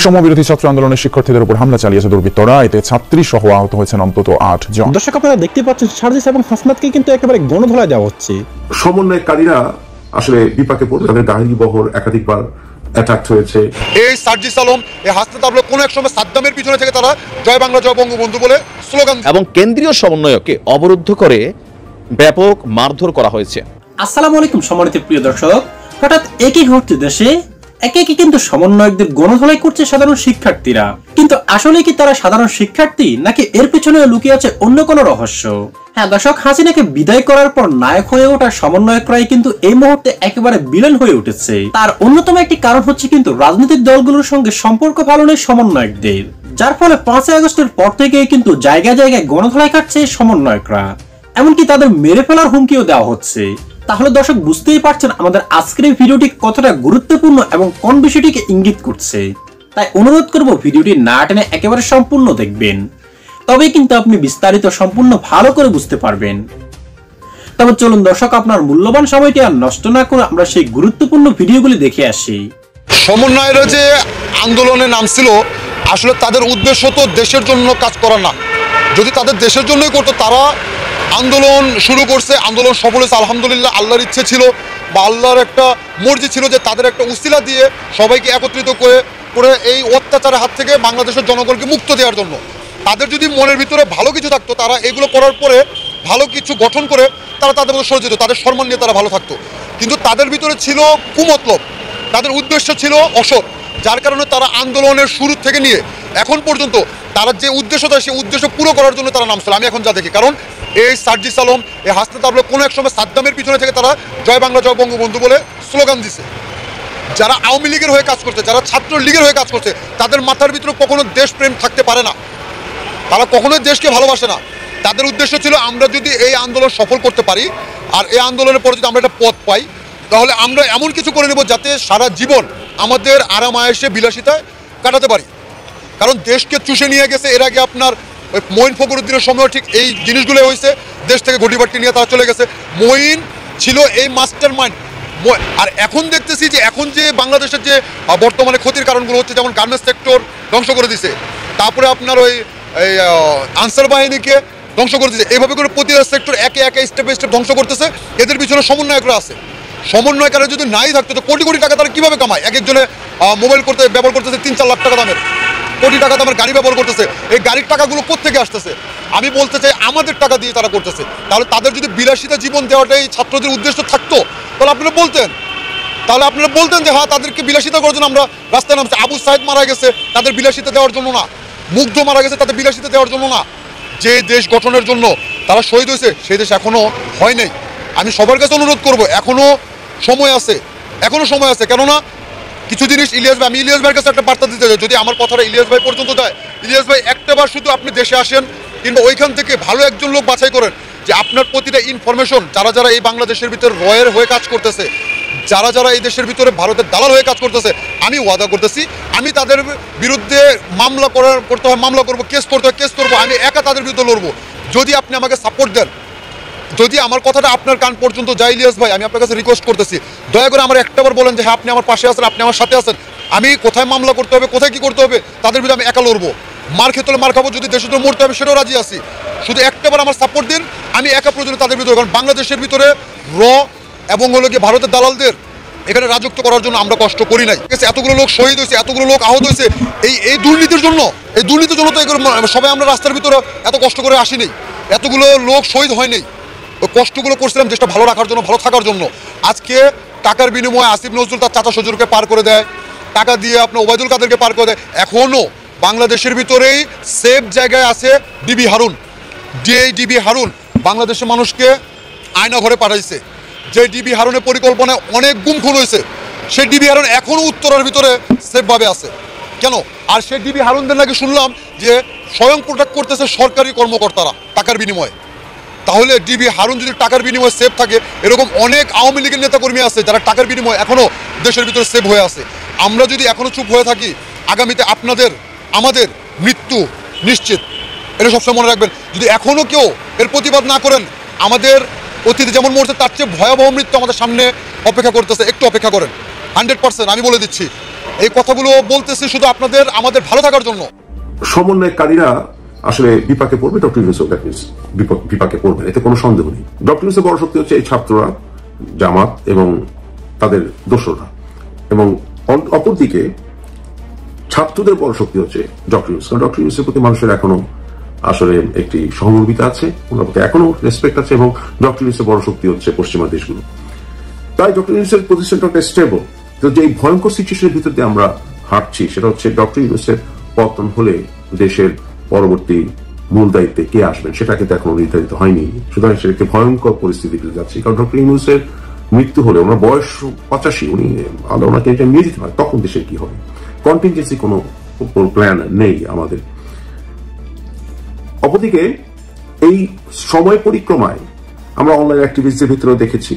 সমবিরোধী ছাত্র আন্দোলনের শিক্ষার্থীদের উপর হামলা চালিয়েছে দুর্বৃত্তরা। এতে ছাত্রী সহ আহত হয়েছেন অন্তত 8 জন। দর্শক, আপনারা দেখতে পাচ্ছেন সার্জিস এবং হাসনাতকে কিন্তু একেবারে গণধোলাই দেওয়া হচ্ছে। সমন্বয়কারীরা আসলে বিপাকে পড়ে, তাদের গাড়ি বহর একাধিকবার অ্যাটাক হয়েছে। এই সার্জিস আলম, এই হাসনাত আবদুল্লাহ কোন এক সময় সাদ্দামের পিছনে থেকে তারা জয় বাংলা জয় বঙ্গবন্ধু বলে স্লোগান এবং কেন্দ্রীয় সমন্বয়কে অবরুদ্ধ করে ব্যাপক মারধর করা হয়েছে। আসসালামু আলাইকুম সম্মানিত প্রিয় দর্শক, হঠাৎ একই ঘটছে দেশে একে একে কিন্তু সমন্বয়কদের গণধোলাই করছে সাধারণ শিক্ষার্থীরা। কিন্তু আসলে কি তারা সাধারণ শিক্ষার্থী, নাকি এর পেছনে লুকিয়ে আছে অন্য কোনো রহস্য? হ্যাঁ দর্শক, হাসিনাকে বিদায় করার পর নায়ক হয়ে ওঠা সমন্বয়করাই কিন্তু এই মুহূর্তে একেবারে বিলেন হয়ে উঠেছে। তার অন্যতম একটি কারণ হচ্ছে কিন্তু রাজনৈতিক দলগুলোর সঙ্গে সম্পর্ক ভালো নেই সমন্বয়কদের, যার ফলে 5 আগস্টের পর থেকে কিন্তু জায়গায় জায়গায় গণধোলাই কাটছে সমন্বয়করা, এমনকি তাদের মেরে ফেলার হুমকিও দেওয়া হচ্ছে। তাহলে দর্শক বুঝতেই পারছেন আমাদের আজকের এই ভিডিওটি কতটা গুরুত্বপূর্ণ এবং কোন বিষয়টিকে ইঙ্গিত করছে। তাই অনুরোধ করব ভিডিওটি না টেনে একেবারে সম্পূর্ণ দেখবেন, তবে কিন্তু আপনি বিস্তারিত সম্পূর্ণ ভালো করে বুঝতে পারবেন। তবে চলুন দর্শক, আপনার মূল্যবান সময়টি আর নষ্ট না করে আমরা সেই গুরুত্বপূর্ণ ভিডিওগুলি দেখে আসি। সমন্বয়ের যে আন্দোলনের নাম ছিল, আসলে তাদের উদ্দেশ্য তো দেশের জন্য কাজ করা না। যদি তাদের দেশের জন্যই করতো, তারা আন্দোলন শুরু করছে, আন্দোলন সফল হয়েছে আলহামদুলিল্লাহ। আল্লাহর ইচ্ছে ছিল বা আল্লাহর একটা মর্জি ছিল যে তাদের একটা উসিলা দিয়ে সবাইকে একত্রিত করে এই অত্যাচারের হাত থেকে বাংলাদেশের জনগণকে মুক্ত দেওয়ার জন্য। তাদের যদি মনের ভিতরে ভালো কিছু থাকতো, তারা এগুলো করার পরে ভালো কিছু গঠন করে তারা তাদের মধ্যে সরে যেত, তাদের সম্মান নিয়ে তারা ভালো থাকতো। কিন্তু তাদের ভিতরে ছিল কুমতলব, তাদের উদ্দেশ্য ছিল অসৎ, যার কারণে তারা আন্দোলনের শুরু থেকে নিয়ে এখন পর্যন্ত তারা যে উদ্দেশ্যটা, সেই উদ্দেশ্য পুরো করার জন্য তারা নামছিল। আমি এখন যা দেখি, কারণ এই সার্জিস আলম, এই হাসনাত আবদুল্লাহ কোনো এক সময় সাদ্দামের পিছনে থেকে তারা জয় বাংলা জয় বঙ্গবন্ধু বলে স্লোগান দিছে। যারা আওয়ামী লীগের হয়ে কাজ করছে, যারা ছাত্র লীগের হয়ে কাজ করছে, তাদের মাথার ভিতরে কখনো দেশপ্রেম থাকতে পারে না, তারা কখনোই দেশকে ভালোবাসে না। তাদের উদ্দেশ্য ছিল আমরা যদি এই আন্দোলন সফল করতে পারি আর এই আন্দোলনের পরে যদি আমরা একটা পথ পাই, তাহলে আমরা এমন কিছু করে নেব যাতে সারা জীবন আমাদের আরাম আয়েসে বিলাসিতায় কাটাতে পারি। কারণ দেশকে চুষে নিয়ে গেছে এর আগে আপনার ওই মঈন ফখরুদ্দিনের সময় ঠিক এই জিনিসগুলো হয়েছে, দেশ থেকে ঘটিবাটি নিয়ে তারা চলে গেছে। মঈন ছিল এই মাস্টার মাইন্ড। আর এখন দেখতেছি যে এখন যে বাংলাদেশের যে বর্তমানে ক্ষতির কারণগুলো হচ্ছে, যেমন গার্মেন্টস সেক্টর ধ্বংস করে দিছে, তারপরে আপনার ওই আনসার বাহিনীকে ধ্বংস করে দিচ্ছে, এইভাবে করে প্রতিটা সেক্টর একে একে স্টেপ বাই স্টেপ ধ্বংস করতেছে। এদের পিছনে সমন্বয়করা আছে। সমন্বয়কারী যদি নাই থাকতো তো কোটি কোটি টাকা তারা কীভাবে কামায়? এক একজনে মোবাইল ব্যবহার করতেছে 3-4 লাখ টাকা দামের, কোটি টাকা দামের গাড়ি ব্যবহার করতেছে। এই গাড়ির টাকাগুলো কোত্থেকে আসতেছে? আমি বলতে চাই আমাদের টাকা দিয়ে তারা করতেছে। তাহলে তাদের যদি বিলাসিতা জীবন দেওয়াটাই ছাত্রদের উদ্দেশ্য থাকতো, তাহলে আপনারা বলতেন যে হ্যাঁ, তাদেরকে বিলাসিতা করার জন্য আমরা রাস্তায় নামছি। আবু সাইদ মারা গেছে তাদের বিলাসিতা দেওয়ার জন্য না, মুগ্ধ মারা গেছে তাদের বিলাসিতা দেওয়ার জন্য না। যে দেশ গঠনের জন্য তারা শহীদ হয়েছে, সেই দেশ এখনো হয় নাই। আমি সবার কাছে অনুরোধ করব, এখনো সময় আছে, কেননা কিছু জিনিস আমি ইলিয়াস ভাইয়ের কাছে একটা বার্তা দিতে চাই। যদি আমার কথাটা ইলিয়াস ভাই পর্যন্ত যায়, ইলিয়াস ভাই একটাবার শুধু আপনি দেশে আসেন, কিংবা ওইখান থেকে ভালো একজন লোক বাছাই করেন যে আপনার প্রতিটা ইনফরমেশন, যারা এই বাংলাদেশের ভিতরে রয়ের হয়ে কাজ করতেছে, যারা এই দেশের ভিতরে ভারতের দালাল হয়ে কাজ করতেছে, আমি ওয়াদা করতেছি আমি তাদের বিরুদ্ধে করতে হয় মামলা করবো, কেস করবো, আমি একা তাদের বিরুদ্ধে লড়বো, যদি আপনি আমাকে সাপোর্ট দেন। যদি আমার কথাটা আপনার কান পর্যন্ত যায় ইলিয়াস ভাই, আমি আপনার কাছে রিকোয়েস্ট করতেছি, দয়া করে আমার একটাবার বলেন যে হ্যাঁ, আপনি আমার পাশে আছেন, আপনি আমার সাথে আছেন। আমি কোথায় মামলা করতে হবে, কোথায় কি করতে হবে, তাদের বিরুদ্ধে আমি একা লড়বো। মার খেতে হলে মার খাবো, যদি দেশের জন্য মরতে হবে সেটাও রাজি আছি। শুধু একটাবার আমার সাপোর্ট দিন, আমি একা প্রয়োজনে তাদের বিরুদ্ধে। কারণ বাংলাদেশের ভিতরে এবং হলো গিয়ে ভারতের দালালদের এখানে রাজত্ব করার জন্য আমরা কষ্ট করি নাই। এতগুলো লোক শহীদ হয়েছে, এতগুলো লোক আহত হয়েছে এই দুর্নীতির জন্য। তো সবাই আমরা রাস্তার ভিতরে এত কষ্ট করে আসিনি, এতগুলো লোক শহীদ হয়নি। ওই কষ্টগুলো করছিলাম দেশটা ভালো রাখার জন্য, ভালো থাকার জন্য। আজকে টাকার বিনিময়ে আসিফ নজরুল তার চাচা শ্বশুরকে পার করে দেয়, টাকা দিয়ে আপনার ওবায়দুল কাদেরকে পার করে দেয়। এখনও বাংলাদেশের ভিতরেই সেফ জায়গায় আছে ডিবি হারুন। ডিবি হারুন বাংলাদেশের মানুষকে আয়না ঘরে পাঠাইছে। যে ডিবি হারুনের পরিকল্পনায় অনেক গুম খুন হয়েছে, সেই ডিবি হারুন এখনও উত্তরের ভিতরে সেফভাবে আছে। কেন? আর সেই ডিবি হারুনদের নাকি শুনলাম যে স্বয়ং প্রোটেক্ট করতেছে সরকারি কর্মকর্তারা টাকার বিনিময়ে। তাহলে ডিবি হারুন যদি টাকার বিনিময়ে সেফ থাকে, এরকম অনেক আওয়ামী লীগের নেতাকর্মী আছে যারা টাকার বিনিময়ে এখনও দেশের ভিতরে সেফ হয়ে আছে। আমরা যদি এখনও চুপ হয়ে থাকি, আগামীতে আমাদের মৃত্যু নিশ্চিত। এটা সবসময় মনে রাখবেন। যদি এখনও কেউ এর প্রতিবাদ না করেন, আমাদের অতীতে যেমন মরছে তার চেয়ে ভয়াবহ মৃত্যু আমাদের সামনে অপেক্ষা করতেছে। একটু অপেক্ষা করেন, 100% আমি বলে দিচ্ছি। এই কথাগুলো বলতেছি শুধু আমাদের ভালো থাকার জন্য। সমন্বয়কারীরা আসলে বিপাকে পড়বে, ডক্টর ইউনূসও বিপাকে পড়বেন, এতে কোনো সন্দেহ নেই। ডক্টর ইউনূসের বড় শক্তি হচ্ছে এই ছাত্ররা, জামাত এবং তাদের দোসররা, এবং অপরদিকে ছাত্রদের বড় শক্তি হচ্ছে ডক্টর ইউনূস। কারণ ডক্টর ইউনূসের প্রতি মানুষের এখনো আসলে একটি সহমর্মিতা আছে, ওনার প্রতি এখনো রেসপেক্ট আছে, এবং ডক্টর ইউনূসের বড় শক্তি হচ্ছে পশ্চিমা দেশগুলো। তাই ডক্টর ইউনূসের পজিশনটা একটা স্টেবল। তো যে ভয়ঙ্কর সিচুয়েশনের ভিতর দিয়ে আমরা হাঁটছি সেটা হচ্ছে ডক্টর ইউনূসের পতন হলে দেশের পরবর্তী মূল দায়িত্বে কে আসবেন সেটা কিন্তু এখনো নির্ধারিত হয়নি। সুতরাং সেটা একটি ভয়ঙ্কর পরিস্থিতিতে যাচ্ছে। কারণ ডক্টর ইউনূসের মৃত্যু হলে, ওনার বয়স 85, উনি ওনাকে এটা নিয়ে যেতে পারে, তখন দেশের কি হবে? কন্টিনজেন্সি কোনো প্ল্যান নেই আমাদের। অপরদিকে এই সময় পরিক্রমায় আমরা অনলাইন অ্যাক্টিভিস্টদের ভিতরেও দেখেছি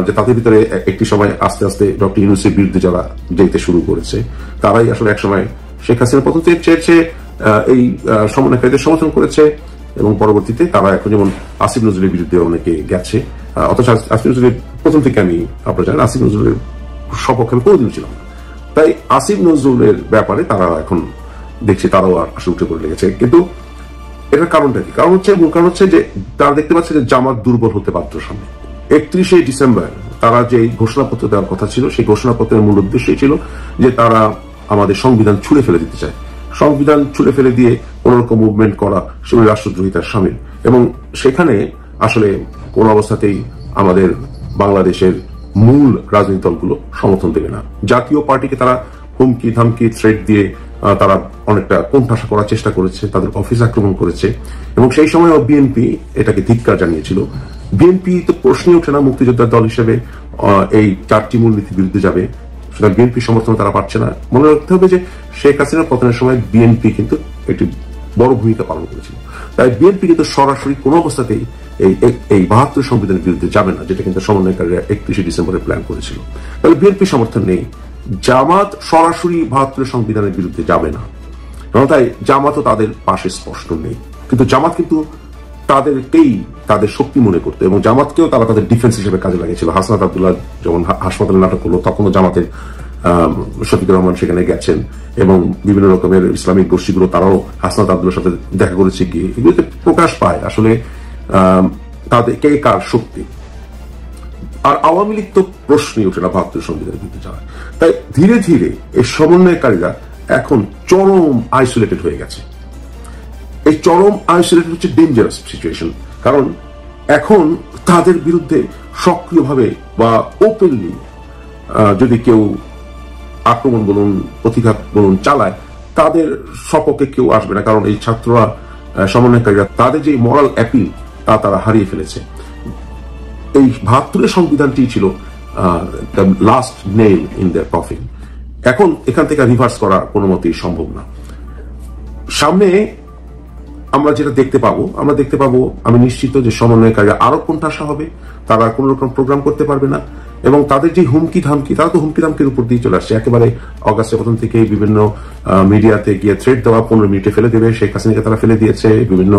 যে তাদের ভিতরে একটি সময় আস্তে আস্তে ডক্টর ইউনূসের বিরুদ্ধে যারা যেতে শুরু করেছে তারাই আসলে একসময় শেখ হাসিনার পতন চেয়েছে, এই সমন্বয়কারীদের সমর্থন করেছে, এবং পরবর্তীতে তারা এখন যেমন আসিফ নজরুলের বিরুদ্ধে অনেকে গেছে। অথচ আসিফ নজরুলের প্রথম থেকে আমি আপনারা জানেন আসিফ নজরুলের সপক্ষে আমি কোনোদিন ছিলাম না। তাই আসিফ নজরুলের ব্যাপারে তারা এখন দেখছি তারাও আসলে উঠে পড়ে লেগেছে। কিন্তু এটার কারণটা কি? মূল কারণ হচ্ছে যে তারা দেখতে পাচ্ছে যে জামাত দুর্বল হতে বাধ্য সামনে। 31শে ডিসেম্বর তারা যে ঘোষণাপত্র দেওয়ার কথা ছিল, সেই ঘোষণাপত্রের মূল উদ্দেশ্যই ছিল যে তারা আমাদের সংবিধান ছুঁড়ে ফেলে দিতে চায়। সংবিধান ছুঁড়ে ফেলে দিয়ে কোনোরকম মুভমেন্ট করা সেগুলি রাষ্ট্রদ্রোহিতার শামিল, এবং সেখানে আসলে কোন অবস্থাতেই আমাদের বাংলাদেশের মূল রাজনৈতিক দলগুলো সমর্থন দেবে না। জাতীয় পার্টিকে তারা হুমকি ধামকি থ্রেট দিয়ে তারা অনেকটা কোণঠাসা করার চেষ্টা করেছে, তাদের অফিস আক্রমণ করেছে, এবং সেই সময় বিএনপি এটাকে ধিক্কার জানিয়েছিল। বিএনপি তো প্রশ্নই ওঠে না মুক্তিযোদ্ধার দল হিসেবে এই 4টি মূলনীতির বিরুদ্ধে যাবে, সুতরাং বিএনপি সমর্থন তারা পাচ্ছে না। মনে রাখতে হবে যে শেখ হাসিনার পতনের সময় বিএনপি কিন্তু একটি বড় ভূমিকা পালন করেছিল। তাই বিএনপি কিন্তু সরাসরি কোনো অবস্থাতেই এই 72 সংবিধানের বিরুদ্ধে যাবে না, যেটা কিন্তু সমন্বয়কারীরা 31শে ডিসেম্বরে প্ল্যান করেছিল। তাহলে বিএনপি সমর্থন নেই। জামাত সরাসরি 72 সংবিধানের বিরুদ্ধে যাবে না, তাই জামাতও তাদের পাশে স্পষ্ট নেই। কিন্তু জামাত কিন্তু তাদেরকেই তাদের শক্তি মনে করতো, এবং জামাতকেও তারা তাদের ডিফেন্স হিসেবে কাজে লাগিয়েছিল। হাসনাত আব্দুল্লাহ যখন হাসপাতালে নাটক করলো তখনও জামাতের শফিকুর রহমান সেখানে গেছেন, এবং বিভিন্ন রকমের ইসলামিক গোষ্ঠীগুলো তারাও হাসনাত আব্দুল্লাহর সাথে দেখা করেছে গিয়ে। এগুলোতে প্রকাশ পায় আসলে তাদের কে কার শক্তি। আর আওয়ামী লীগ তো প্রশ্নই ওঠে না 72 সংবিধানের বিরুদ্ধে যাওয়া। তাই ধীরে ধীরে এই সমন্বয়কারীরা এখন চরম আইসোলেটেড হয়ে গেছে। এই চরম আইসোলেটেড হচ্ছে ডেঞ্জারাস সিচুয়েশন, কারণ এখন তাদের বিরুদ্ধে সক্রিয়ভাবে বা ওপেনলি যদি কেউ আক্রমণ বলুন, প্রতিঘাত বলুন চালায়, তাদের সপক্ষে কেউ আসবে না। কারণ এই ছাত্ররা, সমন্বয়কারীরা তাদের যে মরাল অ্যাপিল তা তারা হারিয়ে ফেলেছে। এই 72 সংবিধানটি ছিল the last nail in the coffin. এখন এখান থেকে রিভার্স করা কোনো মতেই সম্ভব না। সামনে আমরা যেটা দেখতে পাবো, আমি নিশ্চিত যে সমন্বয়কারীরা আরো কোণঠাসা হবে, তারা কোন রকম প্রোগ্রাম করতে পারবে না, এবং তাদের যে হুমকি ধামকি, তারা তো হুমকি ধামকির উপর দিয়ে চলে আসছে। একেবারে অগাস্টের প্রথম থেকে বিভিন্ন মিডিয়াতে গিয়ে থ্রেট দেওয়া, 15 মিনিটে ফেলে দেবে, শেখ হাসিনাকে তারা ফেলে দিয়েছে, বিভিন্ন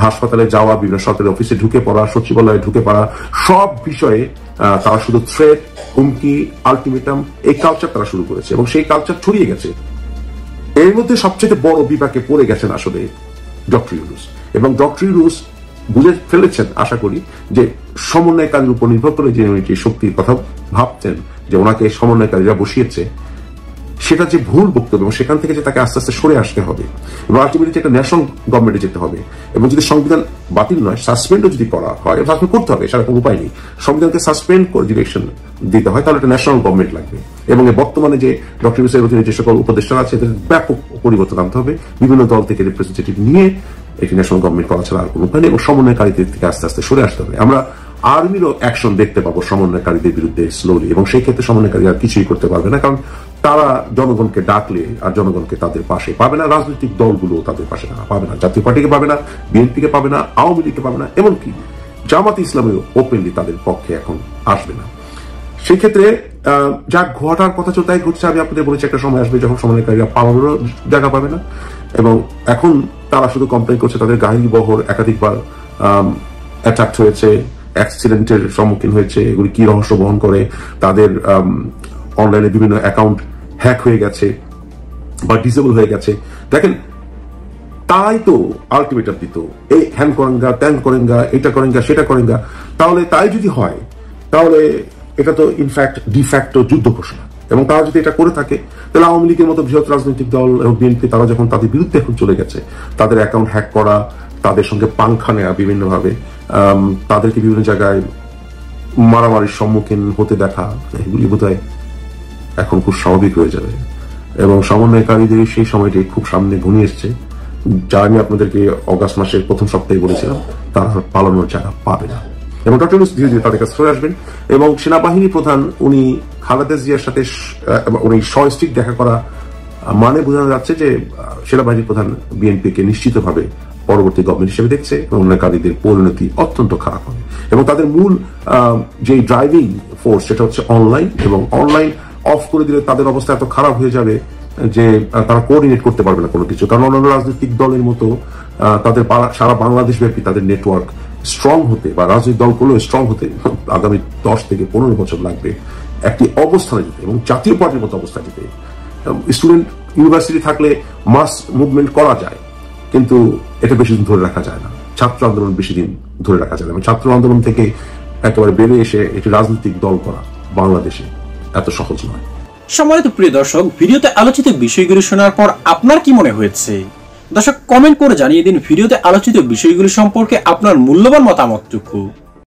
হাসপাতালে যাওয়া, বিভিন্ন সরকারি অফিসে ঢুকে পড়া, সচিবালয়ে ঢুকে পড়া, সব বিষয়ে তারা শুধু থ্রেট, হুমকি, আলটিমেটাম, এই কালচার তারা শুরু করেছে, এবং সেই কালচার ছড়িয়ে গেছে। এর মধ্যে সবচেয়ে বড় বিপাকে পড়ে গেছেন আসলে ডক্টর ইউনূস, এবং ডক্টর ইউনূস বুঝে ফেলেছেন আশা করি যে সমন্বয়কারীর উপর নির্ভর করে যে উনি যে শক্তির কথা ভাবতেন যে ওনাকে সমন্বয়কারীরা বসিয়েছে, সেটা যে ভুল বক্তব্য, এবং সেখান থেকে যে তাকে আস্তে আস্তে সরে আসতে হবে, এবং আলটিমেটলি একটা ন্যাশনাল গভর্নমেন্টে যেতে হবে, এবং যদি সংবিধান বাতিল নয় সাসপেন্ডও যদি করা হয়, সাসপেন্ড করতে হবে, সেটা কোনো উপায় নেই। সংবিধানকে সাসপেন্ড করে ডিরেকশন দিতে হয়, তাহলে একটা ন্যাশনাল গভর্নমেন্ট লাগবে, এবং বর্তমানে যে ডক্টর ইউনূসের অধীনে যে সকল উপদেষ্টারা আছে এদের ব্যাপক পরিবর্তন আনতে হবে, বিভিন্ন দল থেকে রিপ্রেজেন্টেটিভ নিয়ে একটি ন্যাশনাল গভর্নমেন্ট করা ছাড়া আর কোনো উপায় নেই, এবং সমন্বয়কারীদের থেকে আস্তে আস্তে সরে আসতে হবে। আমরা আর্মিরও অ্যাকশন দেখতে পাবো সমন্বয়কারীদের বিরুদ্ধে স্লোলি, এবং সেই ক্ষেত্রে সমন্বয়কারীরা কিছুই করতে পারবে না, কারণ তারা জনগণকে ডাকলে আর জনগণকে তাদের পাশে পাবে না, রাজনৈতিক দলগুলো তাদের পাশে পাবে না, জাতীয় পার্টিকে পাবে না, বিএনপিকে পাবে না, আওয়ামী লীগকে পাবে না, এমনকি জামাত ইসলামীও ওপেনলি তাদের পক্ষে এখন আসবে না। সেই ক্ষেত্রে যা ঘটার কথা ছিল তাই ঘটছে। আমি আপনাদের বলেছি একটা সময় আসবে যখন সমন্বয়কারীরা পালানোরও জায়গা পাবে না, এবং এখন তারা শুধু কমপ্লেন করছে তাদের গাড়ি বহর একাধিকবার অ্যাটাক হয়েছে, অ্যাক্সিডেন্টের সম্মুখীন হয়েছে, এগুলি কি রহস্য বহন করে, তাদের অনলাইনে বিভিন্ন অ্যাকাউন্ট হ্যাক হয়ে গেছে বা ডিসেবল হয়ে গেছে, দেখেন তাই তো আলটিমেটাম দিত, এই হ্যান করেঙ্গা, ত্যান করেঙ্গা, এটা করেঙ্গা, সেটা করেঙ্গা। তাহলে তাই যদি হয়, তাহলে এটা তো ইনফ্যাক্ট ডিফ্যাক্টো যুদ্ধ ঘোষণা। এবং তারা যদি এটা করে থাকে, তাহলে আওয়ামী লীগের মতো বৃহৎ রাজনৈতিক দল এবং বিএনপি তারা যখন তাদের বিরুদ্ধে এখন চলে গেছে, তাদের অ্যাকাউন্ট হ্যাক করা, তাদের সঙ্গে পাংখা নেওয়া বিভিন্নভাবে, তাদেরকে বিভিন্ন জায়গায় মারামারির সম্মুখীন হতে দেখা, এগুলি বোধহয় এখন খুব স্বাভাবিক হয়ে যাবে। এবং সমন্বয়কারীদের সেই সময়টি খুব সামনে ঘনিয়ে এসছে, যা আমি আপনাদেরকে অগাস্ট মাসের প্রথম সপ্তাহে বলেছিলাম, তারা পালানোর জায়গা পাবে না। এবং ডক্টর ইউনূস ধীরে ধীরে তাদের কাছে সরে আসবেন। এবং সেনাবাহিনী প্রধান উনি খালেদা জিয়ার সাথে উনি সস্টিক দেখা করা মানে বোঝানো যাচ্ছে যে সেনাবাহিনী প্রধান বিএনপিকে নিশ্চিতভাবে পরবর্তী গভর্নমেন্ট হিসেবে দেখছে এবং অন্যকারীদের পরিণতি অত্যন্ত খারাপ হবে। এবং তাদের মূল যে ড্রাইভিং ফোর্স সেটা হচ্ছে অনলাইন, এবং অনলাইন অফ করে দিলে তাদের অবস্থা এত খারাপ হয়ে যাবে যে তারা কোঅর্ডিনেট করতে পারবে না কোনো কিছু। কারণ অন্যান্য রাজনৈতিক দলের মতো তাদের সারা বাংলাদেশ ব্যাপী তাদের নেটওয়ার্ক স্ট্রং হতে বা রাজনৈতিক দলগুলো স্ট্রং হতে আগামী 10 থেকে 15 বছর লাগবে একটি অবস্থানে যেতে, এবং জাতীয় পার্টির মতো অবস্থা যেতে। স্টুডেন্ট ইউনিভার্সিটি থাকলে মাস মুভমেন্ট করা যায়, কিন্তু এটা বেশি দিন ধরে রাখা যায় না। ছাত্র আন্দোলন বেশি দিন ধরে রাখা যায় না। ছাত্র আন্দোলন থেকে একেবারে বেরিয়ে এসে একটি রাজনৈতিক দল করা বাংলাদেশে এত সহজ নয়। সম্মানিত প্রিয় দর্শক, ভিডিওতে আলোচিত বিষয়গুলো শোনার পর আপনার কি মনে হয়েছে? দর্শক কমেন্ট করে জানিয়ে দিন ভিডিওতে আলোচিত বিষয়গুলো সম্পর্কে আপনার মূল্যবান মতামতটুকু।